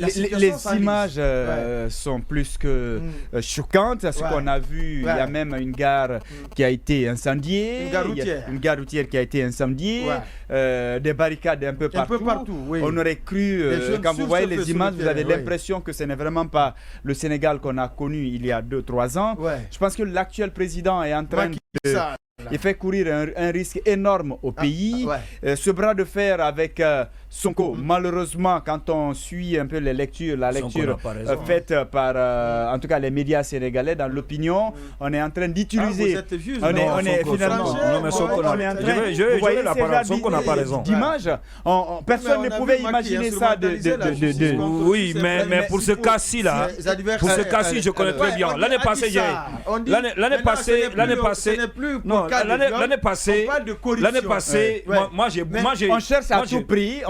les images sont plus que choquantes. Ce qu'on a vu, il y a même une gare qui a été incendiée. Une gare routière qui a été incendiée. Des barricades un peu partout. On aurait cru, quand vous voyez les images, vous avez l'impression que ce n'est vraiment pas le Sénégal qu'on a connu il y a 2-3 ans. Je pense que l'actuel président est en train de... Il fait courir un risque énorme au pays. Ce bras de fer avec Sonko, malheureusement, quand on suit un peu la lecture faite par, en tout cas, les médias sénégalais dans l'opinion, on est en train d'utiliser. On est finalement. Je vais la parole. Sonko n'a pas raison. D'image, personne ne pouvait imaginer ça. Oui, mais pour ce cas-ci là, je connais très bien. L'année passée, moi j'ai. On cherche à tout prix.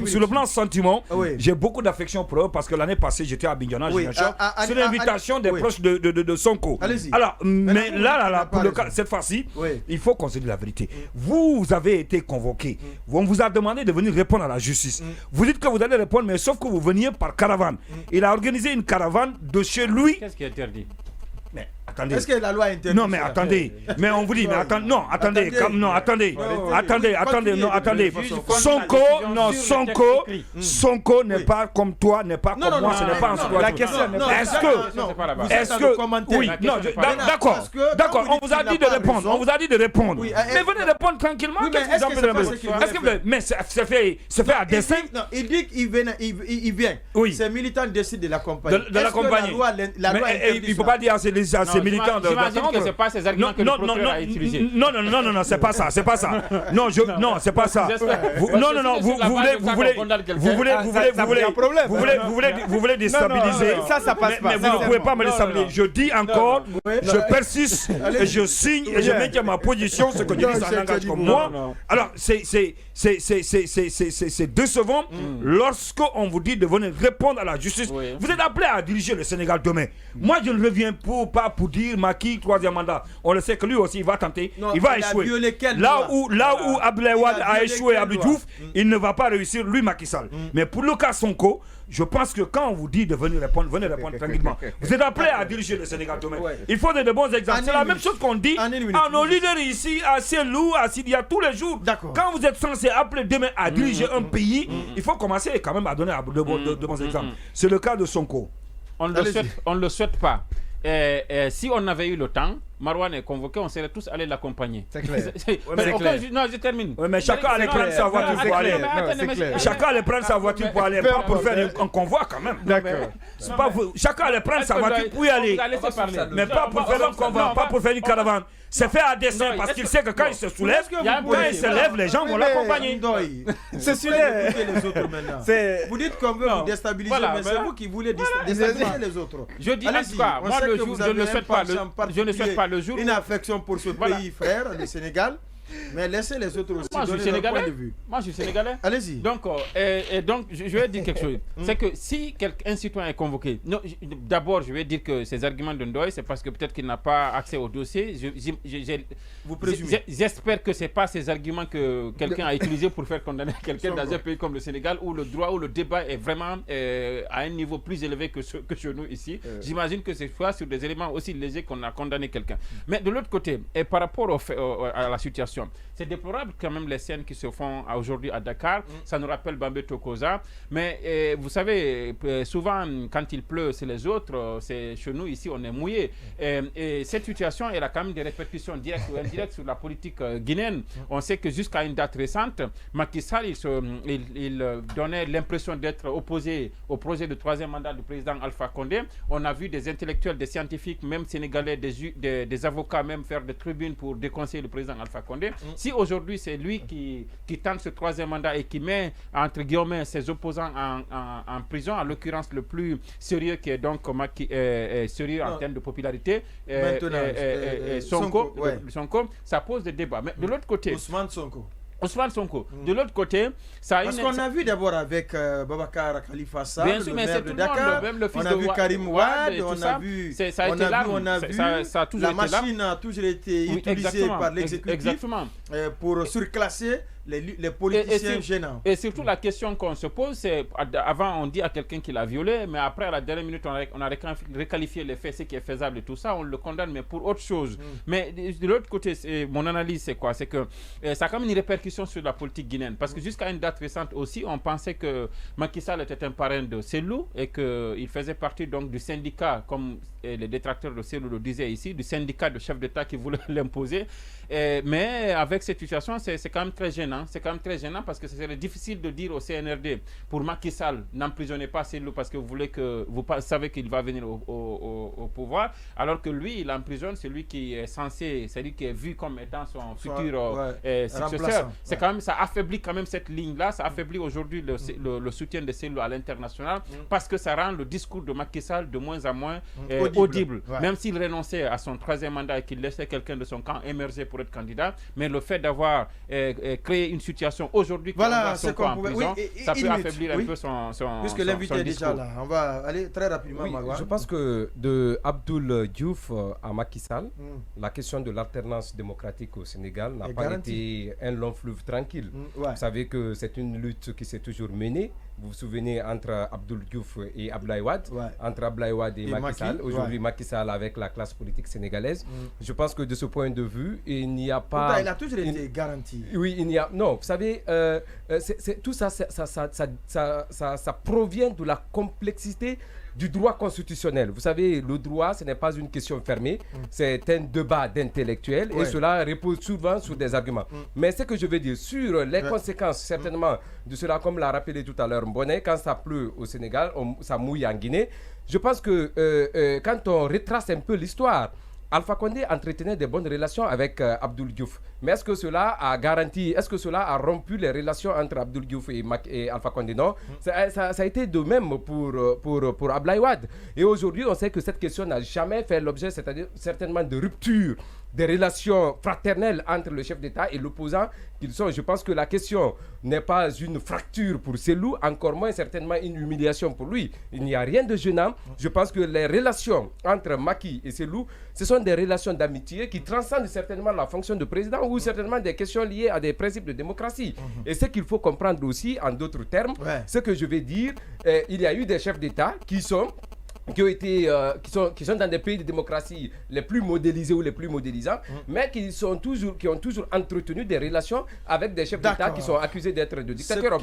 Sur le plan sentiment, j'ai beaucoup d'affection pour eux parce que l'année passée j'étais à Bignona, c'est l'invitation des proches de Sonko. Alors, mais là, pour le cas, cette fois-ci, il faut qu'on se dise la vérité. Vous avez été convoqué, on vous a demandé de venir répondre à la justice. Vous dites que vous allez répondre, mais sauf que vous veniez par caravane. Il a organisé une caravane de chez lui. Qu'est-ce qui est interdit? Mais attendez. Est-ce que la loi interdit? Non, mais attendez. Mais on vous dit, mais attendez. Non, attendez. Attendez. Sonko n'est pas comme toi, n'est pas comme moi. Ce n'est pas un citoyen. La question n'est pas. Est-ce que. Oui, non, d'accord. On vous a dit de répondre. Mais venez répondre tranquillement. Mais c'est fait à dessein. Il dit qu'il vient. Ces militants décident de l'accompagner. De l'accompagner. Il ne peut pas dire à ces militants de j'imagine que ce n'est pas ces arguments que le procureur a utilisés. Non, c'est pas ça. Non, c'est pas ça. Vous voulez déstabiliser. Ça passe pas. Mais vous ne pouvez pas me déstabiliser. Je dis encore, je persiste et je signe et je maintiens ma position. Ce que je dis, ça n'engage comme moi. Alors, c'est décevant lorsqu'on vous dit de venir répondre à la justice. Vous êtes appelé à diriger le Sénégal demain. Moi, je ne reviens pas pour dire Macky, 3e mandat. On le sait que lui aussi, il va tenter. Il va échouer. Là où Abdoulaye Wade a échoué Abdou Diouf, il ne va pas réussir, lui, Macky Sall. Mais pour le cas Sonko, je pense que quand on vous dit de venir répondre, venez répondre tranquillement. Vous êtes appelé à diriger le Sénégal demain. Il faut de bons exemples. C'est la même chose qu'on dit à nos leaders ici, à Selou, à Sidia, tous les jours. Quand vous êtes censé appeler demain à diriger un pays, il faut commencer quand même à donner de bons exemples. C'est le cas de Sonko. On ne le souhaite pas. Si on avait eu le temps, Marouane est convoqué, on serait tous allés l'accompagner. C'est clair. Non, je termine. Mais chacun allait prendre sa voiture pour aller. Chacun allait prendre sa voiture pour aller, pas pour faire un convoi quand même. D'accord. Chacun allait prendre sa voiture pour y aller. Mais pas pour faire un convoi, pas pour faire une caravane. C'est fait à dessein parce qu'il sait que quand il se soulève, quand il se lève, les gens vont l'accompagner. C'est celui-là. Vous dites qu'on veut vous déstabiliser, mais c'est vous qui voulez déstabiliser les autres. Je dis en tout cas, moi le jour, je ne souhaite pas le jour. Une affection pour ce pays frère, le Sénégal. Mais laissez les autres aussi donner leur point de vue. Moi, je suis sénégalais. Allez-y. Donc, je vais dire quelque chose. C'est que si un citoyen est convoqué, d'abord, je vais dire que ces arguments de Ndoye, c'est parce que peut-être qu'il n'a pas accès au dossier. Vous présumez. J'espère que ce n'est pas ces arguments que quelqu'un a utilisés pour faire condamner quelqu'un dans un pays comme le Sénégal, où le droit, où le débat est vraiment à un niveau plus élevé que chez nous ici. J'imagine que c'est soit sur des éléments aussi légers qu'on a condamné quelqu'un. Mais de l'autre côté, et par rapport à la situation, c'est déplorable quand même les scènes qui se font aujourd'hui à Dakar. Ça nous rappelle Bambé Tokoza. Mais vous savez, souvent quand il pleut, c'est les autres. C'est chez nous ici, on est mouillé. Et cette situation, elle a quand même des répercussions directes ou indirectes sur la politique guinéenne. On sait que jusqu'à une date récente, Macky Sall, il donnait l'impression d'être opposé au projet de 3e mandat du président Alpha Condé. On a vu des intellectuels, des scientifiques, même sénégalais, des avocats même faire des tribunes pour déconseiller le président Alpha Condé. Si aujourd'hui c'est lui qui tente ce 3e mandat et qui met entre guillemets ses opposants en prison, en l'occurrence le plus sérieux qui est donc sérieux en termes de popularité, Sonko, ça pose des débats. Mais de l'autre côté, Ousmane Sonko. De l'autre côté, ça a parce qu'on a vu d'abord avec Babacar Khalifa Sall, bien sûr, mais c'est tout le monde, même le fils on a vu Karim Wade, on a vu la machine a toujours été utilisée par l'exécutif pour surclasser les politiciens gênants. Et surtout, la question qu'on se pose, c'est avant, on dit à quelqu'un qu'il a violé, mais après, à la dernière minute, on a requalifié les faits, ce qui est faisable et tout ça, on le condamne, mais pour autre chose. Mais de l'autre côté, mon analyse, c'est quoi? C'est que ça a quand même une répercussion sur la politique guinéenne. Parce que jusqu'à une date récente aussi, on pensait que Macky Sall était un parrain de Cellou et qu'il faisait partie donc du syndicat, comme les détracteurs de Cellou le disaient ici, du syndicat de chefs d'État qui voulaient l'imposer. Mais avec cette situation, c'est quand même très gênant. C'est quand même très gênant parce que ce serait difficile de dire au CNRD, pour Macky Sall, n'emprisonnez pas Cellou parce que vous savez qu'il va venir au pouvoir, alors que lui, il emprisonne celui qui est censé, celui qui est vu comme étant son futur successeur. C'est quand même, ça affaiblit quand même cette ligne-là, ça affaiblit aujourd'hui le soutien de Cellou à l'international parce que ça rend le discours de Macky Sall de moins en moins audible. Même s'il renonçait à son 3e mandat et qu'il laissait quelqu'un de son camp émerger pour être candidat, mais le fait d'avoir créé une situation aujourd'hui qui envoie son camp en prison, ça peut affaiblir un peu son puisque l'invité est déjà là, on va aller très rapidement. Je pense que de Abdoul Diouf à Macky Sall, la question de l'alternance démocratique au Sénégal n'a pas été un long fleuve tranquille. Vous savez que c'est une lutte qui s'est toujours menée. Vous vous souvenez, entre Abdoul Diouf et Abdoulaye Wade, entre Abdoulaye Wade et Macky Sall. Aujourd'hui, Macky Sall avec la classe politique sénégalaise. Je pense que de ce point de vue, il n'y a pas... Pourtant, il a toujours été garanti. Oui, il n'y a... Non, vous savez, tout ça, ça provient de la complexité du droit constitutionnel. Vous savez, le droit, ce n'est pas une question fermée, c'est un débat d'intellectuels et cela repose souvent sur des arguments. Mais ce que je veux dire sur les conséquences, certainement, de cela, comme l'a rappelé tout à l'heure Mbonnet, quand ça pleut au Sénégal, ça mouille en Guinée. Je pense que quand on retrace un peu l'histoire, Alpha Condé entretenait de bonnes relations avec Abdoul Diouf. Mais est-ce que cela a garanti, est-ce que cela a rompu les relations entre Abdoul Diouf et Alpha Condé? Non. Ça a été de même pour Abdoulaye Wade. Et aujourd'hui, on sait que cette question n'a jamais fait l'objet, c'est-à-dire certainement de rupture des relations fraternelles entre le chef d'État et l'opposant qu'ils sont. Je pense que la question n'est pas une fracture pour Cellou, encore moins certainement une humiliation pour lui. Il n'y a rien de gênant. Je pense que les relations entre Macky et Cellou, ce sont des relations d'amitié qui transcendent certainement la fonction de président ou certainement des questions liées à des principes de démocratie. Et ce qu'il faut comprendre aussi, en d'autres termes, ce que je vais dire, il y a eu des chefs d'État qui sont dans des pays de démocratie les plus modélisés ou les plus modélisants, mais qui ont toujours entretenu des relations avec des chefs d'État qui sont accusés d'être de dictateurs.